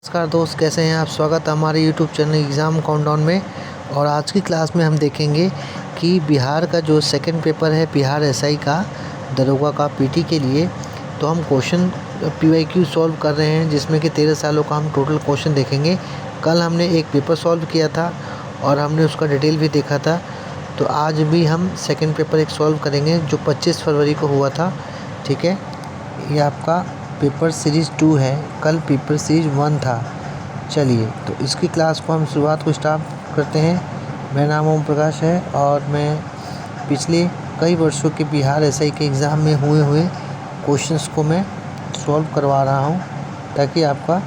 नमस्कार दोस्त, कैसे हैं आप। स्वागत है हमारे यूट्यूब चैनल एग्ज़ाम काउंटडाउन में। और आज की क्लास में हम देखेंगे कि बिहार का जो सेकंड पेपर है, बिहार एसआई का, दरोगा का पीटी के लिए, तो हम क्वेश्चन पीवाईक्यू सॉल्व कर रहे हैं, जिसमें कि 13 सालों का हम टोटल क्वेश्चन देखेंगे। कल हमने एक पेपर सॉल्व किया था और हमने उसका डिटेल भी देखा था। तो आज भी हम सेकेंड पेपर एक सॉल्व करेंगे जो 25 फरवरी को हुआ था। ठीक है, ये आपका पेपर सीरीज़ 2 है, कल पेपर सीरीज़ 1 था। चलिए, तो इसकी क्लास को हम शुरुआत को स्टार्ट करते हैं। मेरा नाम ओम प्रकाश है और मैं पिछले कई वर्षों के बिहार एसआई के एग्ज़ाम में हुए क्वेश्चंस को मैं सॉल्व करवा रहा हूँ ताकि आपका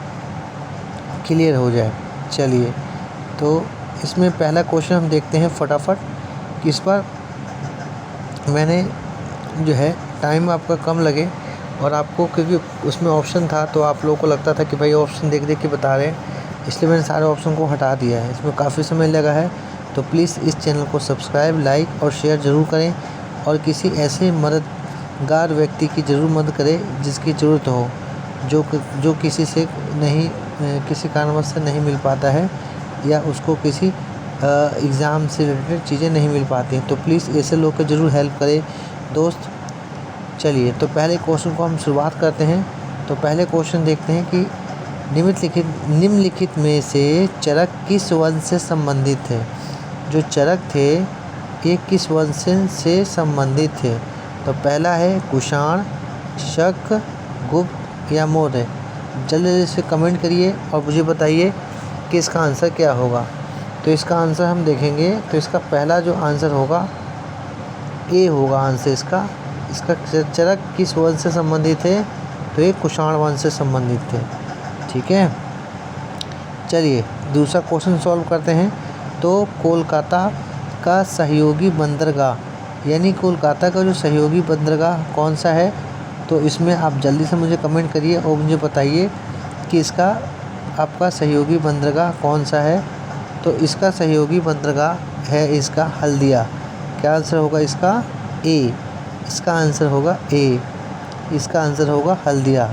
क्लियर हो जाए। चलिए, तो इसमें पहला क्वेश्चन हम देखते हैं फटाफट। कि इस पर मैंने जो है टाइम आपका कम लगे और आपको, क्योंकि उसमें ऑप्शन था तो आप लोगों को लगता था कि भाई ऑप्शन देख देख के बता रहे हैं, इसलिए मैंने सारे ऑप्शन को हटा दिया है। इसमें काफ़ी समय लगा है, तो प्लीज़ इस चैनल को सब्सक्राइब, लाइक और शेयर ज़रूर करें और किसी ऐसे मददगार व्यक्ति की ज़रूर मदद करें जिसकी ज़रूरत हो, जो किसी से नहीं, किसी कारणवश से नहीं मिल पाता है या उसको किसी एग्ज़ाम से रिलेटेड चीज़ें नहीं मिल पाती हैं। तो प्लीज़ ऐसे लोग को ज़रूर हेल्प करें दोस्त। चलिए, तो पहले क्वेश्चन को हम शुरुआत करते हैं। तो पहले क्वेश्चन देखते हैं कि निम्नलिखित में से चरक किस वंश से संबंधित थे। जो चरक थे ये किस वंश से संबंधित थे। तो पहला है कुषाण, शक, गुप्त या मौर्य। जल्दी से कमेंट करिए और मुझे बताइए कि इसका आंसर क्या होगा। तो इसका आंसर हम देखेंगे, तो इसका पहला जो आंसर होगा ए होगा आंसर इसका। चरक किस वंश से संबंधित थे, तो ये कुषाण वंश से संबंधित थे। ठीक है, चलिए दूसरा क्वेश्चन सॉल्व करते हैं। तो कोलकाता का सहयोगी बंदरगाह, यानी कोलकाता का जो सहयोगी बंदरगाह कौन सा है। तो इसमें आप जल्दी से मुझे कमेंट करिए और मुझे बताइए कि इसका आपका सहयोगी बंदरगाह कौन सा है। तो इसका सहयोगी बंदरगाह है इसका हल्दिया। क्या आंसर होगा इसका? ए। इसका आंसर होगा ए, इसका आंसर होगा हल्दिया।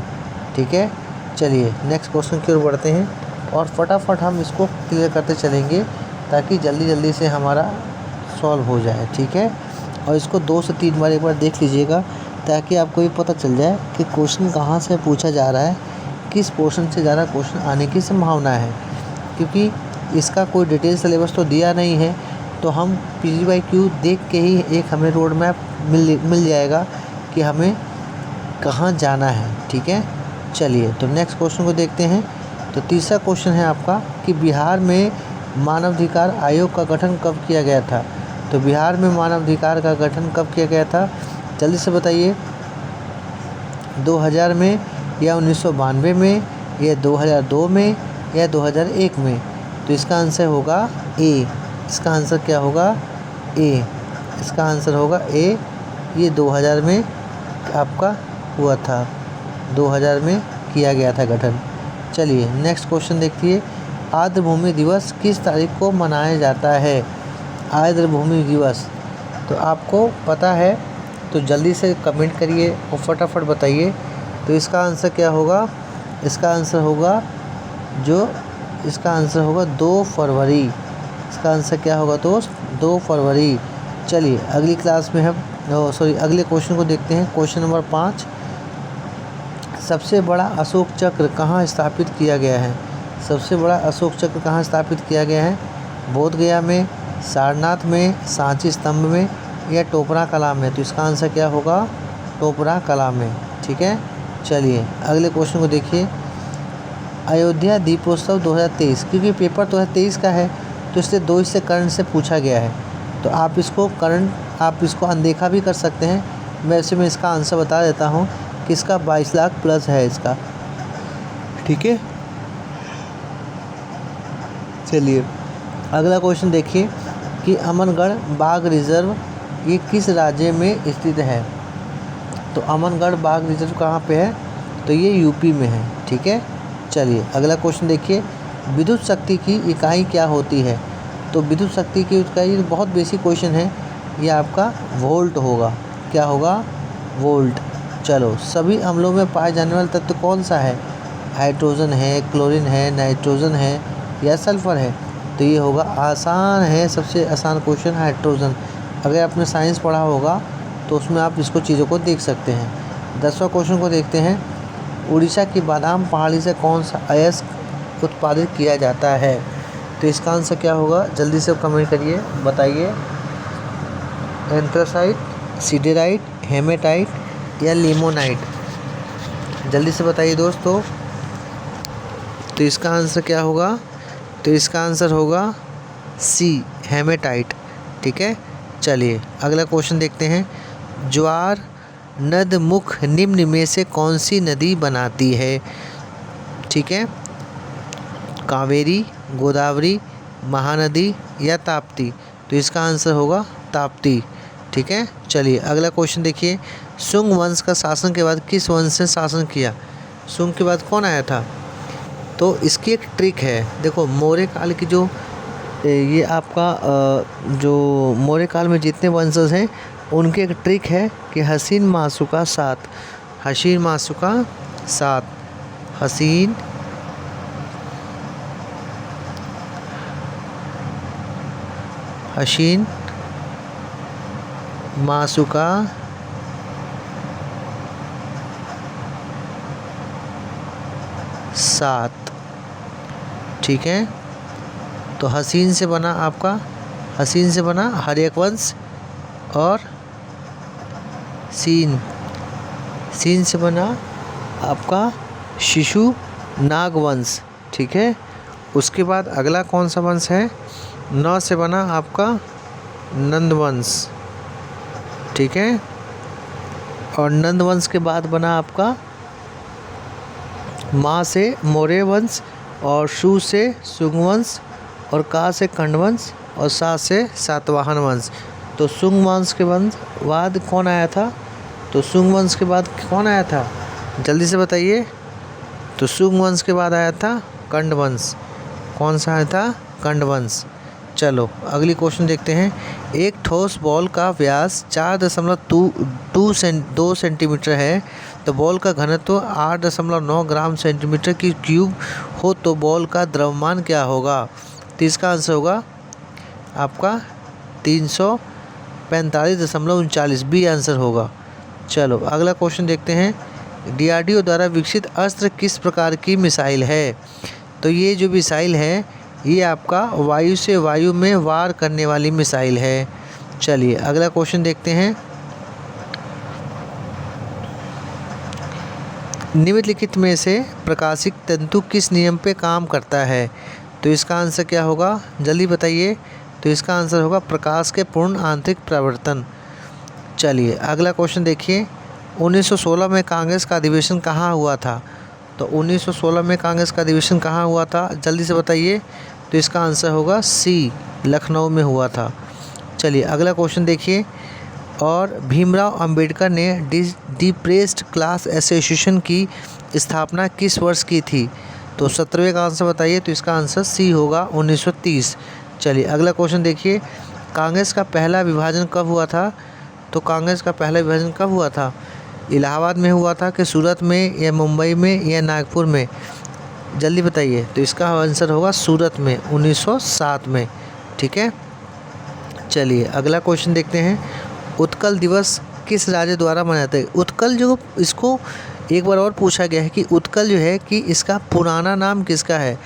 ठीक है, चलिए नेक्स्ट क्वेश्चन की ओर बढ़ते हैं और फटाफट हम इसको क्लियर करते चलेंगे ताकि जल्दी जल्दी से हमारा सॉल्व हो जाए। ठीक है, और इसको 2 से 3 बार एक बार देख लीजिएगा ताकि आपको ये पता चल जाए कि क्वेश्चन कहाँ से पूछा जा रहा है, किस पोर्शन से ज़्यादा क्वेश्चन आने की संभावना है। क्योंकि इसका कोई डिटेल सिलेबस तो दिया नहीं है, तो हम पीवाईक्यू देख के ही एक हमें रोड मैप मिल जाएगा कि हमें कहाँ जाना है। ठीक है, चलिए तो नेक्स्ट क्वेश्चन को देखते हैं। तो तीसरा क्वेश्चन है आपका कि बिहार में मानवाधिकार आयोग का गठन कब किया गया था। तो बिहार में मानवाधिकार का गठन कब किया गया था, जल्दी से बताइए। 2000 में या 1992 में या 2002 में या 2001 में। तो इसका आंसर होगा ए। इसका आंसर क्या होगा? ए। इसका आंसर होगा ए। ये 2000 में आपका हुआ था, 2000 में किया गया था गठन। चलिए नेक्स्ट क्वेश्चन देखिए। आर्द्रभूमि दिवस किस तारीख को मनाया जाता है? आर्द्रभूमि दिवस तो आपको पता है, तो जल्दी से कमेंट करिए और फटाफट बताइए। तो इसका आंसर क्या होगा? इसका आंसर होगा इसका आंसर होगा 2 फरवरी। इसका आंसर क्या होगा दोस्त? 2 फरवरी। चलिए अगली क्लास में हम अगले क्वेश्चन को देखते हैं। क्वेश्चन नंबर 5, सबसे बड़ा अशोक चक्र कहाँ स्थापित किया गया है? सबसे बड़ा अशोक चक्र कहाँ स्थापित किया गया है? बोध गया में, सारनाथ में, सांची स्तंभ में या टोपरा कला में। तो इसका आंसर क्या होगा? टोपरा कला में। ठीक है, चलिए अगले क्वेश्चन को देखिए। अयोध्या दीपोत्सव 2023, क्योंकि पेपर 2023 का है तो इसलिए 2 इससे करंट से पूछा गया है, तो आप इसको अनदेखा भी कर सकते हैं। वैसे मैं इसका आंसर बता देता हूँ कि इसका 22 लाख प्लस है इसका। ठीक है, चलिए अगला क्वेश्चन देखिए कि अमनगढ़ बाघ रिजर्व ये किस राज्य में स्थित है। तो अमनगढ़ बाघ रिजर्व कहाँ पे है? तो ये यूपी में है। ठीक है, चलिए अगला क्वेश्चन देखिए। विद्युत शक्ति की इकाई क्या होती है? तो विद्युत शक्ति की इकाई बहुत बेसिक क्वेश्चन है, ये आपका वोल्ट होगा। क्या होगा? वोल्ट। चलो, सभी अम्लों में पाए जाने वाला तत्व कौन सा है? हाइड्रोजन है, क्लोरीन है, नाइट्रोजन है या सल्फ़र है? तो ये होगा आसान है, सबसे आसान क्वेश्चन हाइड्रोजन। अगर आपने साइंस पढ़ा होगा तो उसमें आप इसको चीज़ों को देख सकते हैं। 10वां क्वेश्चन को देखते हैं। उड़ीसा की बादाम पहाड़ी से कौन सा अयस्क उत्पादित किया जाता है? तो इसका आंसर क्या होगा? जल्दी से कमेंट करिए, बताइए। एंथ्रासाइट, सिडेराइट, हेमेटाइट या लिमोनाइट? जल्दी से बताइए दोस्तों। तो इसका आंसर क्या होगा? तो इसका आंसर होगा सी, हेमेटाइट। ठीक है, चलिए अगला क्वेश्चन देखते हैं। ज्वार नदमुख निम्न में से कौन सी नदी बनाती है? ठीक है, कावेरी, गोदावरी, महानदी या ताप्ती? तो इसका आंसर होगा ताप्ती। ठीक है, चलिए अगला क्वेश्चन देखिए। शुंग वंश का शासन के बाद किस वंश ने शासन किया? शुंग के बाद कौन आया था? तो इसकी एक ट्रिक है, देखो मौर्य काल की जो ये आपका जो मौर्य काल में जितने वंशज हैं उनकी एक ट्रिक है कि हसीन मासुका सात, हसीन मासुका सात, हसीन हसीन मासुका सात। ठीक है, तो हसीन से बना आपका, हसीन से बना हर्यकवंश, और सीन, सीन से बना आपका शिशु नागवंश। ठीक है, उसके बाद अगला कौन सा वंश है? न से बना आपका नंदवंश। ठीक है, और नंदवंश के बाद बना आपका माँ से मौर्य वंश, और शु से शुंग वंश, और का से कंडवंश, और सा से सातवाहन वंश। तो शुंग वंश के बाद कौन आया था? तो शुंग वंश के बाद कौन आया था? जल्दी से बताइए। तो शुंग वंश के बाद आया था कंडवंश। कौन सा आया था? कंडवंश। चलो अगली क्वेश्चन देखते हैं। एक ठोस बॉल का व्यास 4.2 सेंटीमीटर है, तो बॉल का घनत्व 8.9 ग्राम सेंटीमीटर की क्यूब हो, तो बॉल का द्रव्यमान क्या होगा? तो इसका आंसर होगा आपका 345.39 बी आंसर होगा। चलो अगला क्वेश्चन देखते हैं। DRDO द्वारा विकसित अस्त्र किस प्रकार की मिसाइल है? तो ये जो मिसाइल है ये आपका वायु से वायु में वार करने वाली मिसाइल है। चलिए अगला क्वेश्चन देखते हैं। निम्नलिखित में से प्रकाशिक तंतु किस नियम पे काम करता है? तो इसका आंसर क्या होगा? जल्दी बताइए। तो इसका आंसर होगा प्रकाश के पूर्ण आंतरिक प्रवर्तन। चलिए अगला क्वेश्चन देखिए। 1916 में कांग्रेस का अधिवेशन कहाँ हुआ था? तो 1916 में कांग्रेस का अधिवेशन कहाँ हुआ था? जल्दी से बताइए। तो इसका आंसर होगा सी, लखनऊ में हुआ था। चलिए अगला क्वेश्चन देखिए। और भीमराव अंबेडकर ने डिप्रेस्ड क्लास एसोसिएशन की स्थापना किस वर्ष की थी? तो 17वें का आंसर बताइए। तो इसका आंसर सी होगा 1930। चलिए अगला क्वेश्चन देखिए। कांग्रेस का पहला विभाजन कब हुआ था? तो कांग्रेस का पहला विभाजन कब हुआ था? इलाहाबाद में हुआ था कि सूरत में, या मुंबई में, या नागपुर में? जल्दी बताइए। तो इसका आंसर होगा सूरत में, 1907 में। ठीक है, चलिए अगला क्वेश्चन देखते हैं। उत्कल दिवस किस राज्य द्वारा मनाया जाता है? उत्कल जो, इसको एक बार और पूछा गया है कि उत्कल जो है कि इसका पुराना नाम किसका है?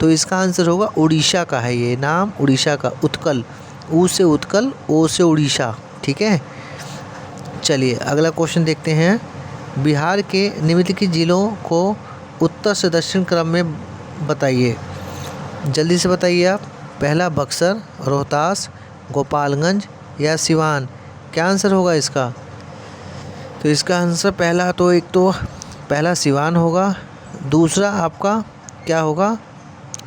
तो इसका आंसर होगा उड़ीसा का है ये नाम, उड़ीसा का उत्कल। ऊ से उत्कल, ओ से उड़ीसा। ठीक है, चलिए अगला क्वेश्चन देखते हैं। बिहार के निम्नलिखित जिलों को उत्तर से दक्षिण क्रम में बताइए। जल्दी से बताइए आप। पहला बक्सर, रोहतास, गोपालगंज या सिवान? क्या आंसर होगा इसका? तो इसका आंसर पहला, तो एक तो पहला सिवान होगा, दूसरा आपका क्या होगा?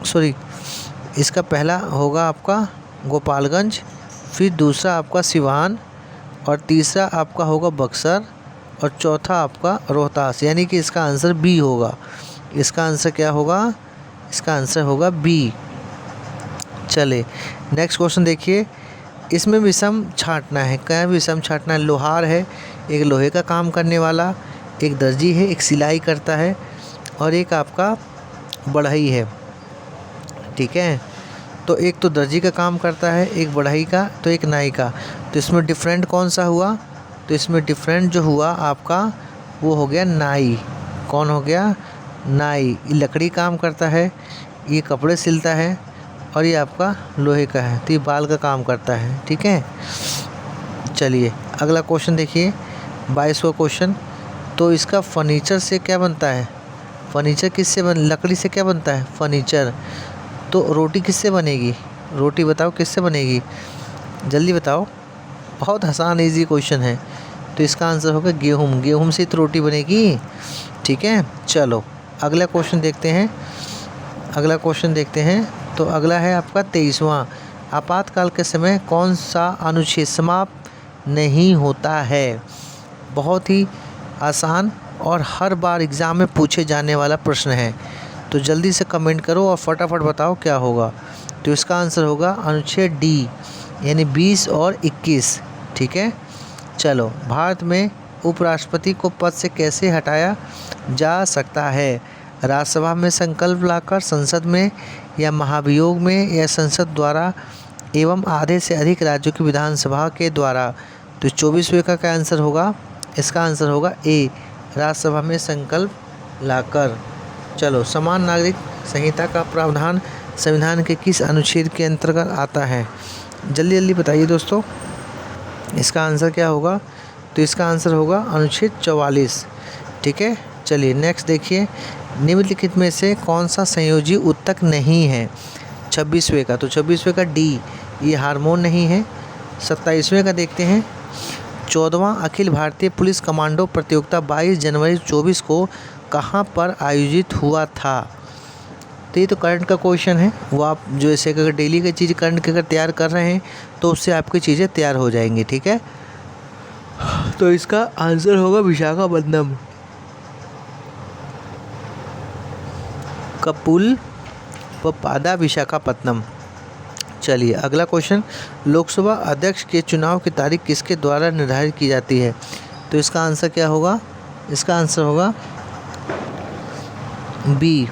सॉरी, इसका पहला होगा आपका गोपालगंज, फिर दूसरा आपका सिवान, और तीसरा आपका होगा बक्सर, और चौथा आपका रोहतास। यानी कि इसका आंसर बी होगा। इसका आंसर क्या होगा? इसका आंसर होगा बी। चले नेक्स्ट क्वेश्चन देखिए। इसमें विषम छांटना है। क्या विषम छांटना है? लोहार है, एक लोहे का काम करने वाला, एक दर्जी है, एक सिलाई करता है। और एक आपका बढ़ई है, ठीक है। तो एक तो दर्जी का काम करता है, एक बढ़ई का, तो एक नाई का। तो इसमें डिफरेंट कौन सा हुआ? तो इसमें डिफरेंट जो हुआ आपका वो हो गया नाई। कौन हो गया? नाई। ये लकड़ी काम करता है, ये कपड़े सिलता है, और ये आपका लोहे का है, तो ये बाल का काम करता है, ठीक है। चलिए अगला क्वेश्चन देखिए, 22वां क्वेश्चन। तो इसका फर्नीचर से क्या बनता है? फर्नीचर किससे लकड़ी से क्या बनता है? फर्नीचर। तो रोटी किससे बनेगी? रोटी बताओ किससे बनेगी, जल्दी बताओ। बहुत आसान इजी क्वेश्चन है। तो इसका आंसर होगा गेहूँ। गेहूँ से तो रोटी बनेगी, ठीक है। चलो अगला क्वेश्चन देखते हैं। अगला क्वेश्चन देखते हैं। तो अगला है आपका 23वां। आपातकाल के समय कौन सा अनुच्छेद समाप्त नहीं होता है? बहुत ही आसान और हर बार एग्ज़ाम में पूछे जाने वाला प्रश्न है। तो जल्दी से कमेंट करो और फटाफट बताओ क्या होगा। तो इसका आंसर होगा अनुच्छेद डी, यानी 20 और 21, ठीक है। चलो, भारत में उपराष्ट्रपति को पद से कैसे हटाया जा सकता है? राज्यसभा में संकल्प लाकर, संसद में, या महाभियोग में, या संसद द्वारा एवं आधे से अधिक राज्यों की विधानसभा के द्वारा। तो 24वें का क्या आंसर होगा? इसका आंसर होगा ए, राज्यसभा में संकल्प लाकर। चलो, समान नागरिक संहिता का प्रावधान संविधान के किस अनुच्छेद के अंतर्गत आता है? जल्दी जल्दी बताइए दोस्तों, इसका आंसर क्या होगा? तो इसका आंसर होगा अनुच्छेद 44, ठीक है। चलिए नेक्स्ट देखिए, निम्नलिखित में से कौन सा संयोजी ऊतक नहीं है? 26वें का, तो 26वें का डी, ये हार्मोन नहीं है। 27वें का देखते हैं, 14वां अखिल भारतीय पुलिस कमांडो प्रतियोगिता 22 जनवरी 24 को कहाँ पर आयोजित हुआ था? तो ये तो करंट का क्वेश्चन है, वो आप जो ऐसे अगर डेली की चीज़ करंट के अगर तैयार कर रहे हैं तो उससे आपकी चीज़ें तैयार हो जाएंगी, ठीक है। तो इसका आंसर होगा विशाखापत्तनम। कपुल व पादा विशाखापत्तनम। चलिए अगला क्वेश्चन, लोकसभा अध्यक्ष के चुनाव की तारीख किसके द्वारा निर्धारित की जाती है? तो इसका आंसर क्या होगा? इसका आंसर होगा बी,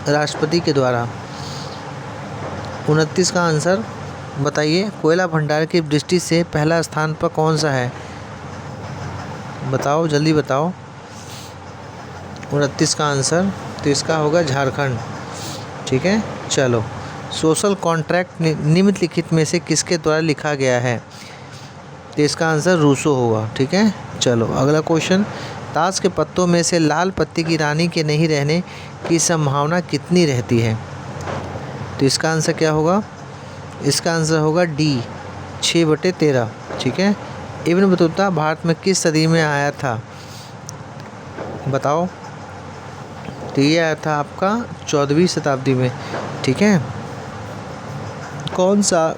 राष्ट्रपति के द्वारा। 29 का आंसर बताइए, कोयला भंडार की दृष्टि से पहला स्थान पर कौन सा है? बताओ, जल्दी बताओ 29 का आंसर। तो इसका होगा झारखंड, ठीक है। चलो, सोशल कॉन्ट्रैक्ट निम्नलिखित में से किसके द्वारा लिखा गया है? तो इसका आंसर रूसो होगा, ठीक है। चलो अगला क्वेश्चन, ताश के पत्तों में से लाल पत्ती की रानी के नहीं रहने की संभावना कितनी रहती है? तो इसका आंसर क्या होगा? इसका आंसर होगा डी, 6/13, ठीक है। इब्न बतूता भारत में किस सदी में आया था? बताओ। तो ये आया था आपका 14वीं शताब्दी में, ठीक है। कौन सा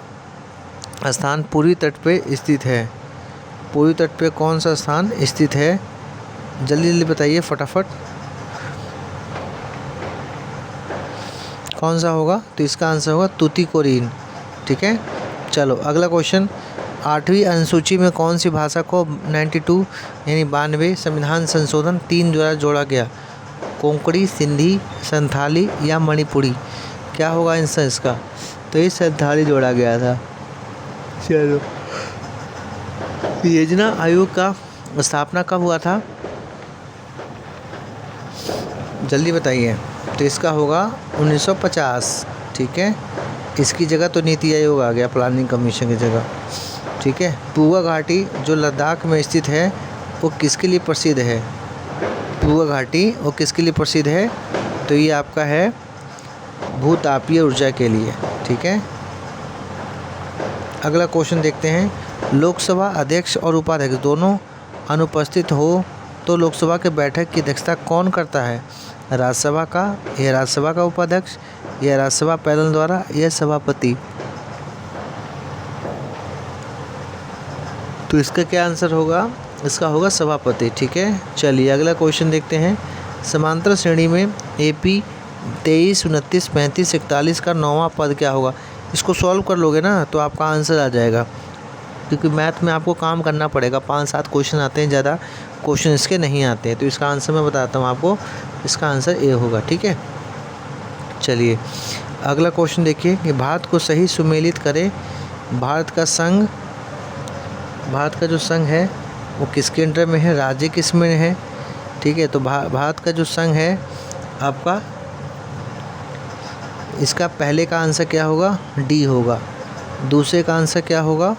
स्थान पूर्वी तट पे स्थित है? पूर्वी तट पे कौन सा स्थान स्थित है? जल्दी जल्दी बताइए फटाफट, कौन सा होगा? तो इसका आंसर होगा तूतीकोरिन, ठीक है। चलो अगला क्वेश्चन, 8वीं अनुसूची में कौन सी भाषा को 92 यानी 92 संविधान संशोधन 3 द्वारा जोड़ा गया? कोंकणी, सिंधी, संथाली या मणिपुरी? क्या होगा आंसर इसका? तो ये संथाली जोड़ा गया था। चलो, योजना आयोग का स्थापना कब हुआ था? जल्दी बताइए। तो इसका होगा 1950, ठीक है। इसकी जगह तो नीति आयोग आ गया, प्लानिंग कमीशन की जगह, ठीक है। पुआ घाटी जो लद्दाख में स्थित है वो किसके लिए प्रसिद्ध है? पुआ घाटी वो किसके लिए प्रसिद्ध है? तो ये आपका है भूतापीय ऊर्जा के लिए, ठीक है। अगला क्वेश्चन देखते हैं, लोकसभा अध्यक्ष और उपाध्यक्ष दोनों अनुपस्थित हो तो लोकसभा के बैठक की अध्यक्षता कौन करता है? राज्यसभा का, या राज्यसभा का उपाध्यक्ष, या राज्यसभा पैनल द्वारा, या सभापति? तो इसका क्या आंसर होगा? इसका होगा सभापति, ठीक है। चलिए अगला क्वेश्चन देखते हैं, समांतर श्रेणी में AP 23, 29, 35, 41 का 9वां पद क्या होगा? इसको सॉल्व कर लोगे ना तो आपका आंसर आ जाएगा। क्योंकि मैथ में आपको काम करना पड़ेगा। 5-7 क्वेश्चन आते हैं, ज़्यादा क्वेश्चन इसके नहीं आते हैं। तो इसका आंसर मैं बताता हूँ आपको, इसका आंसर ए होगा। ठीक है, चलिए अगला क्वेश्चन देखिए कि भारत को सही सुमेलित करे। भारत का जो संघ है वो किसके अंडर में है, राज्य किस में है। ठीक है, तो भारत का जो संघ है आपका, इसका पहले का आंसर क्या होगा, डी होगा। दूसरे का आंसर क्या होगा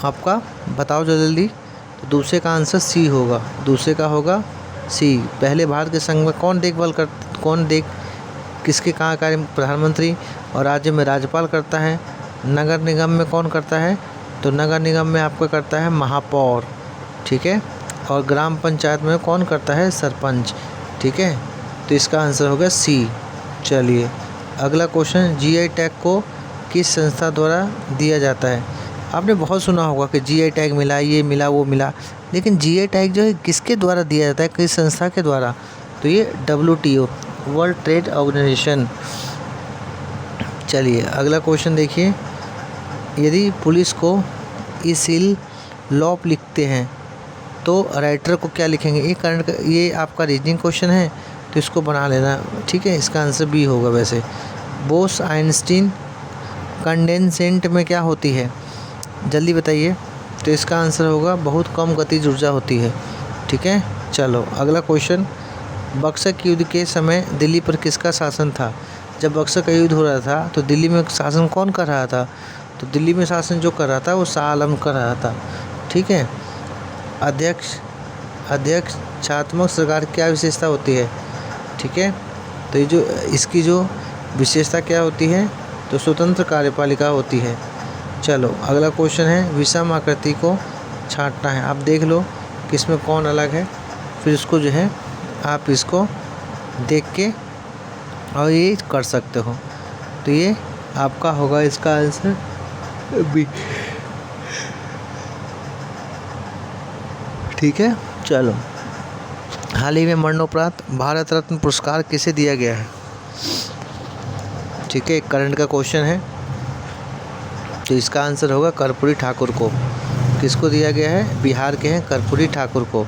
आपका, बताओ जल्दी। तो दूसरे का आंसर सी होगा। दूसरे का होगा सी। पहले भारत के संघ में किसके कहाँ कार्य, प्रधानमंत्री, और राज्य में राज्यपाल करता है। नगर निगम में कौन करता है, तो नगर निगम में आपका करता है महापौर। ठीक है, और ग्राम पंचायत में कौन करता है, सरपंच। ठीक है, तो इसका आंसर होगा सी। चलिए अगला क्वेश्चन, जीआई टैग को किस संस्था द्वारा दिया जाता है। आपने बहुत सुना होगा कि जीआई टैग मिला, ये मिला, वो मिला, लेकिन जीआई टैग जो है किसके द्वारा दिया जाता है, किस संस्था के द्वारा, तो ये WTO, वर्ल्ड ट्रेड ऑर्गेनाइजेशन। चलिए अगला क्वेश्चन देखिए, यदि पुलिस को ई-सील लॉप लिखते हैं तो राइटर को क्या लिखेंगे। ये आपका रीजनिंग क्वेश्चन है, तो इसको बना लेना। ठीक है, इसका आंसर बी होगा। वैसे बोस आइंस्टीन कंडेंसेंट में क्या होती है, जल्दी बताइए। तो इसका आंसर होगा बहुत कम गतिज ऊर्जा होती है। ठीक है, चलो अगला क्वेश्चन, बक्सर के युद्ध के समय दिल्ली पर किसका शासन था। जब बक्सर का युद्ध हो रहा था तो दिल्ली में शासन कौन कर रहा था, तो दिल्ली में शासन जो कर रहा था वो शाह आलम कर रहा था। ठीक है, अध्यक्षात्मक सरकार क्या विशेषता होती है। ठीक है, तो ये जो इसकी जो विशेषता क्या होती है, तो स्वतंत्र कार्यपालिका होती है। चलो अगला क्वेश्चन है, विषम आकृति को छांटना है। आप देख लो कि इसमें कौन अलग है, फिर इसको जो है आप इसको देख के और ये कर सकते हो। तो ये आपका होगा इसका आंसर बी। ठीक है, चलो हाल ही में मरणोपरांत भारत रत्न पुरस्कार किसे दिया गया है। ठीक है, करंट का क्वेश्चन है, तो इसका आंसर होगा कर्पूरी ठाकुर को। किसको दिया गया है, बिहार के हैं कर्पूरी ठाकुर को।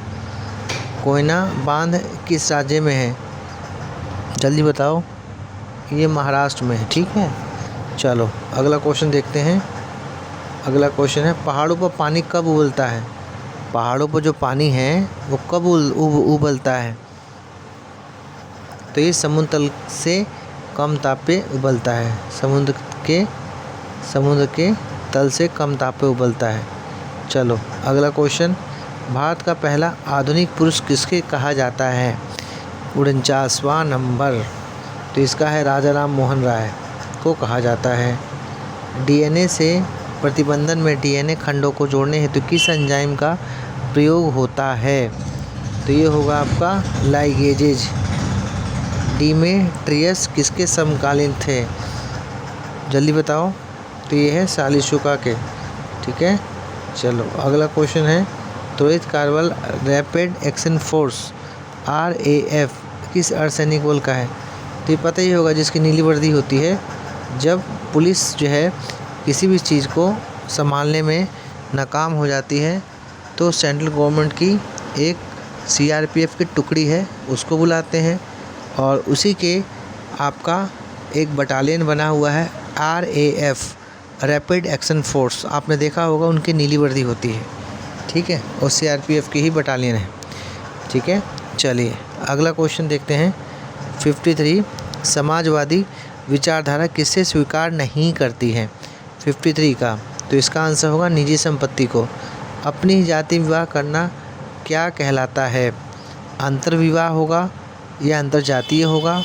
कोयना बांध किस राज्य में है, जल्दी बताओ। ये महाराष्ट्र में है। ठीक है, चलो अगला क्वेश्चन देखते हैं। अगला क्वेश्चन है, पहाड़ों पर पानी कब उबलता है। पहाड़ों पर जो पानी है वो कब उबलता है, तो ये समुद्र तल से कम ताप पे उबलता है। समुद्र के तल से कम ताप पे उबलता है। चलो अगला क्वेश्चन, भारत का पहला आधुनिक पुरुष किसके कहा जाता है। 49वां नंबर, तो इसका है राजा राम मोहन राय को कहा जाता है। डीएनए से प्रतिबंधन में डीएनए खंडों को जोड़ने हेतु किस एंजाइम का प्रयोग होता है, तो ये होगा आपका लाइगेजेज। डिमेट्रियस किसके समकालीन थे, जल्दी बताओ। तो ये है सालिशुका के। ठीक है, चलो अगला क्वेश्चन है, त्वरित कार्रवाई रैपिड एक्शन फोर्स RAF किस अर्धसैनिक बल का है। तो ये पता ही होगा, जिसकी नीली वर्दी होती है। जब पुलिस जो है किसी भी चीज़ को संभालने में नाकाम हो जाती है तो सेंट्रल गवर्नमेंट की एक CRPF की टुकड़ी है, उसको बुलाते हैं, और उसी के आपका एक बटालियन बना हुआ है RAF, रैपिड एक्शन फोर्स। आपने देखा होगा उनकी नीली वर्दी होती है। ठीक है, और CRPF की ही बटालियन है। ठीक है, चलिए अगला क्वेश्चन देखते हैं। 53, समाजवादी विचारधारा किससे स्वीकार नहीं करती है। 53 का, तो इसका आंसर होगा निजी संपत्ति को। अपनी जाति विवाह करना क्या कहलाता है। अंतर विवाह होगा, या अंतर जातीय होगा,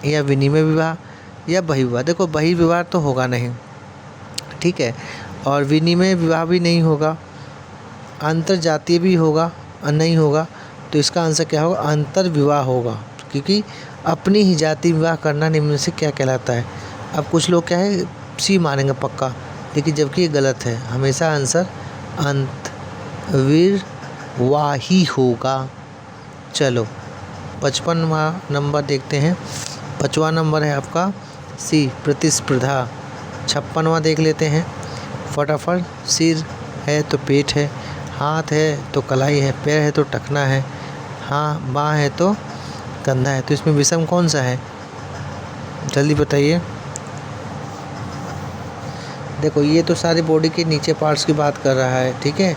या विनिमय विवाह, या बहिर्विवाह। देखो बहिर्विवाह तो होगा नहीं, ठीक है, और विनिमय विवाह भी नहीं होगा, अंतर जातीय भी होगा नहीं होगा। तो इसका आंसर क्या होगा, अंतर विवाह होगा, क्योंकि अपनी ही जाति विवाह करना निम्न में से क्या कहलाता है। अब कुछ लोग क्या है सी मानेंगे पक्का, लेकिन जबकि ये गलत है। हमेशा आंसर अंतर्विवाह ही होगा। चलो 55वां नंबर देखते हैं। 5वां नंबर है आपका सी, प्रतिस्पर्धा। 56वां देख लेते हैं। फटाफट। सिर है तो पेट है, हाथ है तो कलाई है, पैर है तो टखना है, हाँ बाँह है तो कंधा है। तो इसमें विषम कौन सा है, जल्दी बताइए। देखो ये तो सारी बॉडी के नीचे पार्ट्स की बात कर रहा है, ठीक है।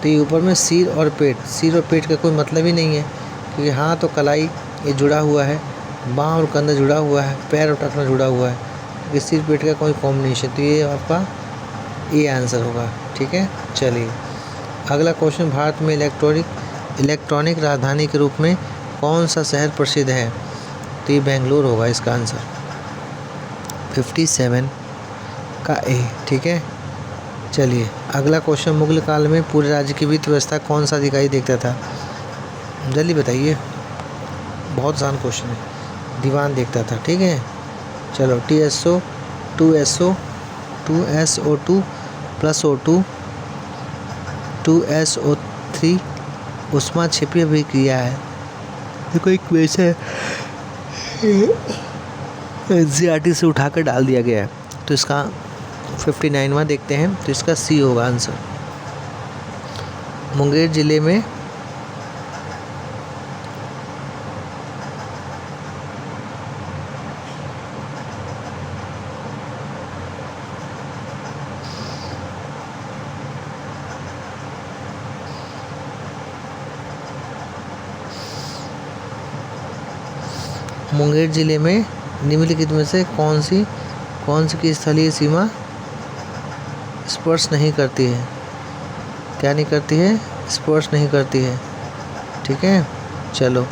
तो ये ऊपर में सिर और पेट का कोई मतलब ही नहीं है, क्योंकि हाथ और कलाई ये जुड़ा हुआ है, बाँह और कंधा जुड़ा हुआ है, पैर और टखना जुड़ा हुआ है, ये सिर पेट का कोई कॉम्बिनेशन। तो ये आपका ये आंसर होगा, ठीक है। चलिए अगला क्वेश्चन, भारत में इलेक्ट्रॉनिक राजधानी के रूप में कौन सा शहर प्रसिद्ध है। तो ये बेंगलुरु होगा इसका आंसर, 57 का ए, ठीक है। चलिए अगला क्वेश्चन, मुगल काल में पूरे राज्य की वित्त व्यवस्था कौन सा अधिकारी देखता था, जल्दी बताइए। बहुत आसान क्वेश्चन है, दीवान देखता था, ठीक है। चलो TSO 2SO 2SO2 plus O2 2SO3 उष्मा छिपी अभिक्रिया है। देखो एक क्वेश्चन NCERT से उठाकर डाल दिया गया है, तो इसका 59वां देखते हैं। तो इसका सी होगा आंसर। मुंगेर जिले में निम्नलिखित में से कौन सी की स्थलीय सीमा स्पर्श नहीं करती है, क्या नहीं करती है, स्पर्श नहीं करती है, ठीक है। चलो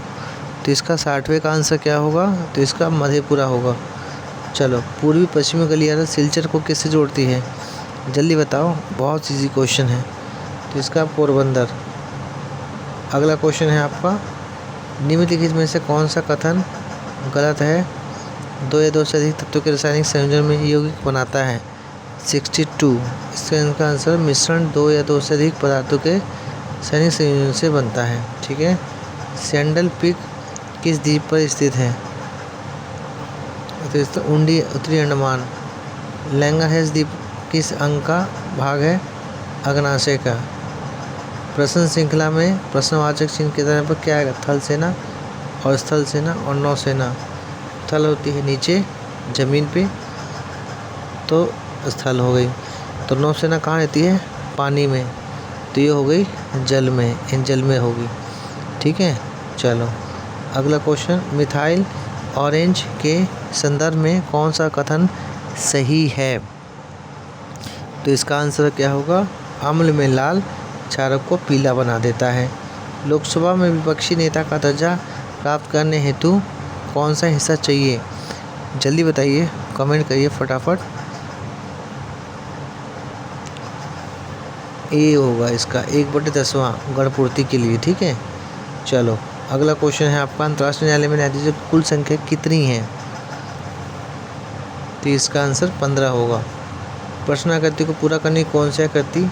तो इसका 60वें का आंसर क्या होगा, तो इसका मधेपुरा होगा। चलो पूर्वी पश्चिमी गलियारा सिलचर को किससे जोड़ती है, जल्दी बताओ, बहुत इजी क्वेश्चन है। तो इसका पोरबंदर। अगला क्वेश्चन है आपका, निम्नलिखित में से कौन सा कथन गलत है, 2 या 2 से अधिक तत्वों के रासायनिक संयोजन में यौगिक बनाता है। 62 इसका आंसर, मिश्रण 2 या 2 से अधिक पदार्थों के रासायनिक संयोजन से बनता है, ठीक है। सैंडल पीक किस द्वीप पर स्थित है, तो उंडी उत्तरी अंडमान। लैंगरहैंस द्वीप किस अंग का भाग है, अग्नाशय का। प्रश्न श्रृंखला में प्रश्नवाचक चिन्ह के तरह पर क्या है, थल सेना और स्थल सेना और नौसेना। थल होती है नीचे ज़मीन पे, तो स्थल हो गई। तो नौसेना कहाँ रहती है, पानी में, तो ये हो गई जल में, इन जल में होगी, ठीक है। चलो अगला क्वेश्चन, मिथाइल ऑरेंज के संदर्भ में कौन सा कथन सही है। तो इसका आंसर क्या होगा, अम्ल में लाल क्षारक को पीला बना देता है। लोकसभा में विपक्षी नेता का दर्जा प्राप्त करने हेतु कौन सा हिस्सा चाहिए, जल्दी बताइए, कमेंट करिए फटाफट। ए होगा इसका 1/10वां गणपूर्ति के लिए, ठीक है। चलो अगला क्वेश्चन है आपका, अंतर्राष्ट्रीय न्यायालय में न्यायाधीशों की कुल संख्या कितनी है। तो इसका आंसर 15 होगा। प्रश्नाकृति को पूरा करने की कौन सी आकृति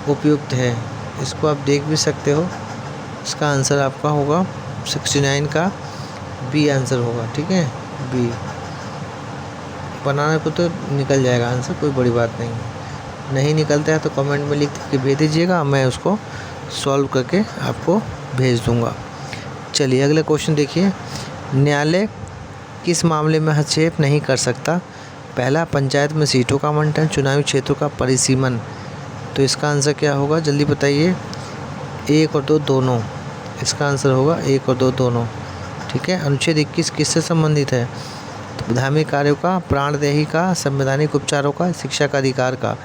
उपयुक्त है, इसको आप देख भी सकते हो। इसका आंसर आपका होगा 69 का बी आंसर होगा, ठीक है। बी बनाने को तो निकल जाएगा आंसर, कोई बड़ी बात नहीं निकलता है तो कमेंट में लिख के भेज दीजिएगा, मैं उसको सॉल्व करके आपको भेज दूंगा। चलिए अगले क्वेश्चन देखिए, न्यायालय किस मामले में हस्तक्षेप नहीं कर सकता। पहला, पंचायत में सीटों का आवंटन, चुनावी क्षेत्रों का परिसीमन। तो इसका आंसर क्या होगा, जल्दी बताइए। 1 और 2 दोनों, इसका आंसर होगा 1 और 2 दोनों, ठीक है। अनुच्छेद 21 किससे संबंधित है, तो धार्मिक कार्यों का, प्राणदेही का, संवैधानिक उपचारों का, शिक्षा का अधिकार का।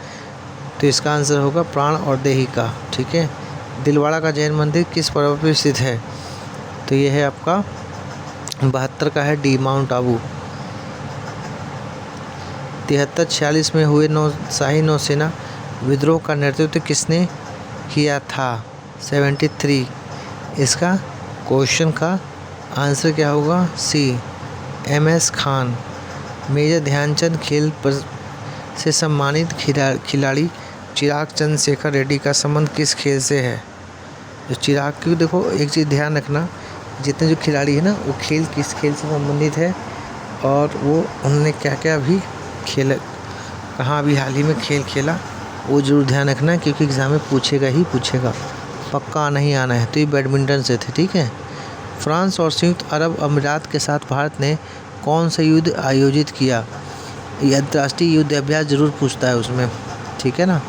तो इसका आंसर होगा प्राण और देही का, ठीक है। दिलवाड़ा का जैन मंदिर किस पर्वत पर स्थित है, तो ये है आपका 72 का है डी, माउंट आबू। 73-46 में हुए शाही नौसेना विद्रोह का नेतृत्व किसने किया था, 73। इसका क्वेश्चन का आंसर क्या होगा, सी, MS खान। मेजर ध्यानचंद खेल से सम्मानित खिलाड़ी चिराग चंद्रशेखर रेड्डी का संबंध किस खेल से है। जो चिराग की, देखो एक चीज़ ध्यान रखना, जितने जो खिलाड़ी है ना, वो खेल किस खेल से संबंधित है और वो उन्होंने क्या क्या भी खेल, कहाँ भी हाल ही में खेल खेला, वो ज़रूर ध्यान रखना क्योंकि एग्ज़ाम में पूछेगा ही पूछेगा, पक्का नहीं आना है। तो ये बैडमिंटन से थे, ठीक है। फ्रांस और संयुक्त अरब अमीरात के साथ भारत ने कौन सा युद्ध आयोजित किया? ये अंतर्राष्ट्रीय युद्ध अभ्यास जरूर पूछता है उसमें, ठीक है ना।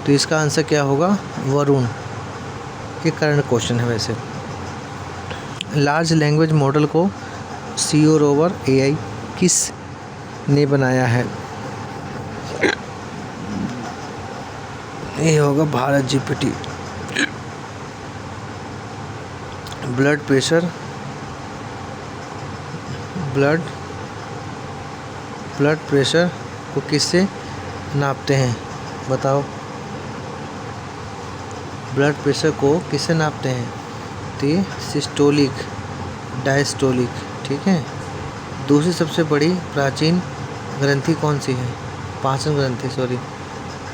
तो इसका आंसर क्या होगा? वरुण। ये करंट क्वेश्चन है वैसे। लार्ज लैंग्वेज मॉडल को सीओ रोवर एआई किस ने बनाया है? ये होगा भारत जीपीटी। ब्लड प्रेशर को किससे नापते हैं? बताओ, ब्लड प्रेशर को किससे नापते हैं? तो ये सिस्टोलिक, डायस्टोलिक, ठीक है। दूसरी सबसे बड़ी प्राचीन ग्रंथि कौन सी है? पाचन ग्रंथि, सॉरी।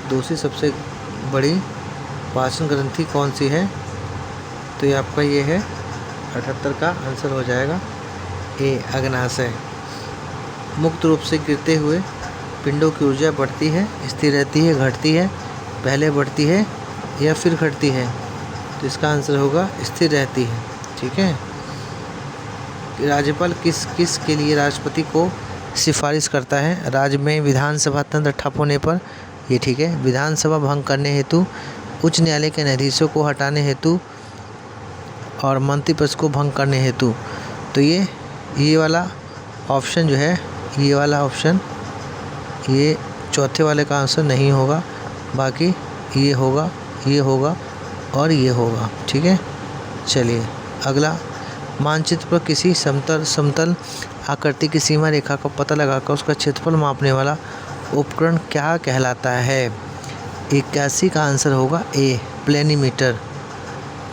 दूसरी सबसे बड़ी पाचन ग्रंथि कौन सी है? तो ये आपका ये है 78 का आंसर हो जाएगा ए, अग्नाशय। मुक्त रूप से गिरते हुए पिंडों की ऊर्जा बढ़ती है, स्थिर रहती है, घटती है, पहले बढ़ती है या फिर घटती है? तो इसका आंसर होगा स्थिर रहती है, ठीक है। राज्यपाल किस के लिए राष्ट्रपति को सिफारिश करता है? राज्य में विधानसभा तंत्र ठप होने पर, ये ठीक है, विधानसभा भंग करने हेतु, उच्च न्यायालय के न्यायाधीशों को हटाने हेतु और मंत्रिपरिषद को भंग करने हेतु। तो ये वाला ऑप्शन जो है, ये वाला ऑप्शन, ये चौथे वाले का आंसर नहीं होगा, बाकी ये होगा, ये होगा और ये होगा, ठीक है। चलिए अगला, मानचित्र पर किसी समतल आकृति की सीमा रेखा का पता लगाकर उसका क्षेत्रफल मापने वाला उपकरण क्या कहलाता है? 81 का आंसर होगा ए, प्लेनीमीटर।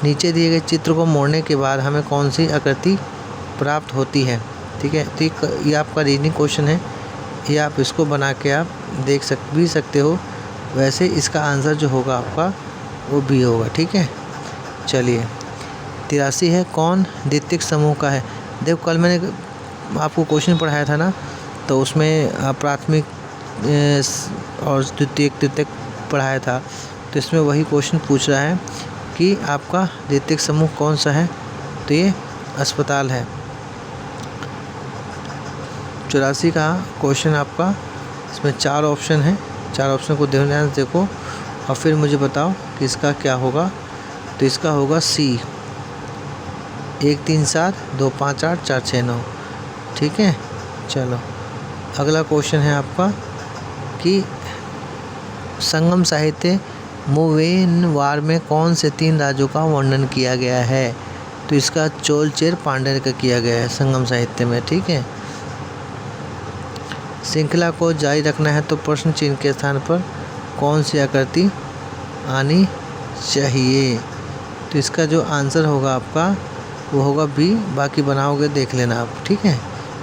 नीचे दिए गए चित्र को मोड़ने के बाद हमें कौन सी आकृति प्राप्त होती है? ठीक है, तो ये आपका रीजनिंग क्वेश्चन है, ये आप इसको बना के आप देख सकते हो। वैसे इसका आंसर जो होगा आपका वो बी होगा, ठीक है। चलिए 83 है, कौन द्वितीयक समूह का है? देखो कल मैंने आपको क्वेश्चन पढ़ाया था ना, तो उसमें प्राथमिक और द्वितीयक पढ़ाया था, तो इसमें वही क्वेश्चन पूछ रहा है कि आपका द्वितीयक समूह कौन सा है? तो ये अस्पताल है। 84 का क्वेश्चन आपका, इसमें 4 ऑप्शन है, 4 ऑप्शन को ध्यान से देखो और फिर मुझे बताओ कि इसका क्या होगा। तो इसका होगा सी, 1 3 7 2 5 8 4 6 9, ठीक है। चलो अगला क्वेश्चन है आपका कि संगम साहित्य मुवेनवार में कौन से 3 राज्यों का वर्णन किया गया है? तो इसका चोल चेर पांड्य का किया गया है संगम साहित्य में, ठीक है। श्रृंखला को जारी रखना है तो प्रश्न चिन्ह के स्थान पर कौन सी आकृति आनी चाहिए? तो इसका जो आंसर होगा आपका वो होगा बी, बाकी बनाओगे देख लेना आप, ठीक है।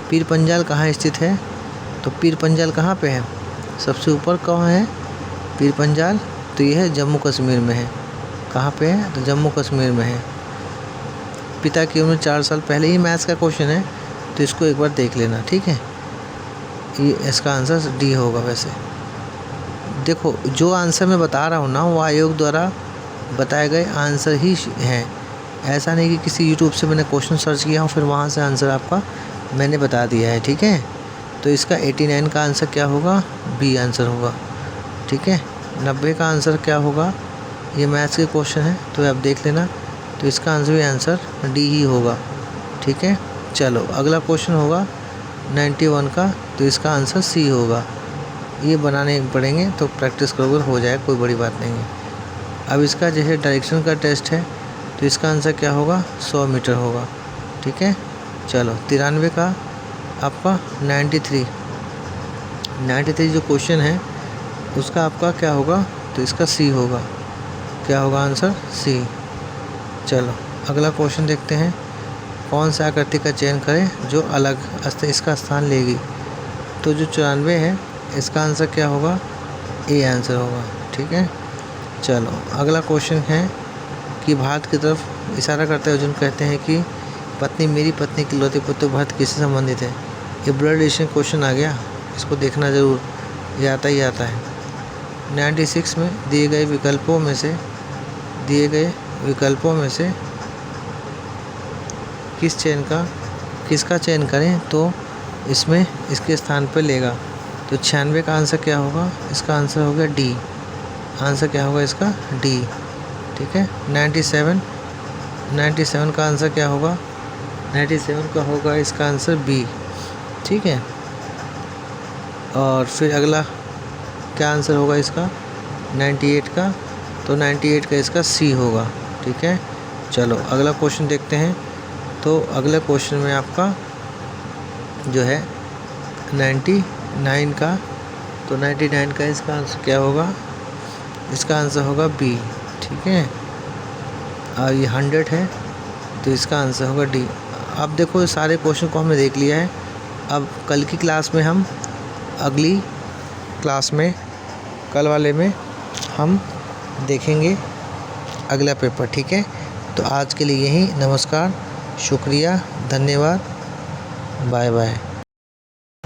पीर पंजाल कहाँ स्थित है? तो पीर पंजाल कहाँ पे है? सबसे ऊपर कहाँ है पीर पंजाल? तो यह है जम्मू कश्मीर में है। कहाँ पे है? तो जम्मू कश्मीर में है। पिता की उम्र 4 साल पहले, ही मैथ्स का क्वेश्चन है तो इसको एक बार देख लेना, ठीक है। ये इसका आंसर डी होगा। वैसे देखो जो आंसर मैं बता रहा हूँ ना, वो आयोग द्वारा बताए गए आंसर ही हैं। ऐसा नहीं कि किसी यूट्यूब से मैंने क्वेश्चन सर्च किया और फिर वहाँ से आंसर आपका मैंने बता दिया है, ठीक है। तो इसका 89 का आंसर क्या होगा? बी आंसर होगा, ठीक है। 90 का आंसर क्या होगा? ये मैथ्स के क्वेश्चन है तो आप देख लेना। तो इसका आंसर भी आंसर डी ही होगा, ठीक है। चलो अगला क्वेश्चन होगा 91 का, तो इसका आंसर सी होगा। ये बनाने पड़ेंगे तो प्रैक्टिस करोगे हो जाए, कोई बड़ी बात नहीं है। अब इसका जैसे डायरेक्शन का टेस्ट है तो इसका आंसर क्या होगा? 100 मीटर होगा, ठीक है। चलो 93 का आपका 93 जो क्वेश्चन है उसका आपका क्या होगा? तो इसका सी होगा। क्या होगा आंसर? सी। चलो अगला क्वेश्चन देखते हैं, कौन सा आकृति का चयन करें जो अलग इसका स्थान लेगी? तो जो 94 है इसका आंसर क्या होगा? ए आंसर होगा, ठीक है। चलो अगला क्वेश्चन है कि भारत की तरफ इशारा करते हुए अर्जुन कहते हैं कि पत्नी मेरी पत्नी की इकलौती पुत्र भरत किससे संबंधित है? ये ब्लड रिलेशन क्वेश्चन आ गया, इसको देखना ज़रूर, ये आता ही आता है। 96 में दिए गए विकल्पों में से किसका चयन करें तो इसमें इसके स्थान पर लेगा। तो 96 का आंसर क्या होगा? इसका आंसर होगा डी। आंसर क्या होगा इसका? डी। ठीक है। 97 का आंसर क्या होगा? 97 का होगा इसका आंसर बी। ठीक है। और फिर अगला क्या आंसर होगा इसका? 98 का, तो 98 का इसका सी होगा। ठीक है। चलो अगला क्वेश्चन देखते हैं। तो अगले क्वेश्चन में आपका जो है 99 का, तो 99 का इसका आंसर क्या होगा? इसका आंसर होगा बी। ठीक है। और ये 100 है, तो इसका आंसर होगा डी। अब देखो सारे क्वेश्चन को हमने देख लिया है। अब कल की क्लास में हम अगली क्लास में कल वाले में हम देखेंगे अगला पेपर। ठीक है। तो आज के लिए यही। नमस्कार, शुक्रिया, धन्यवाद, बाय बाय।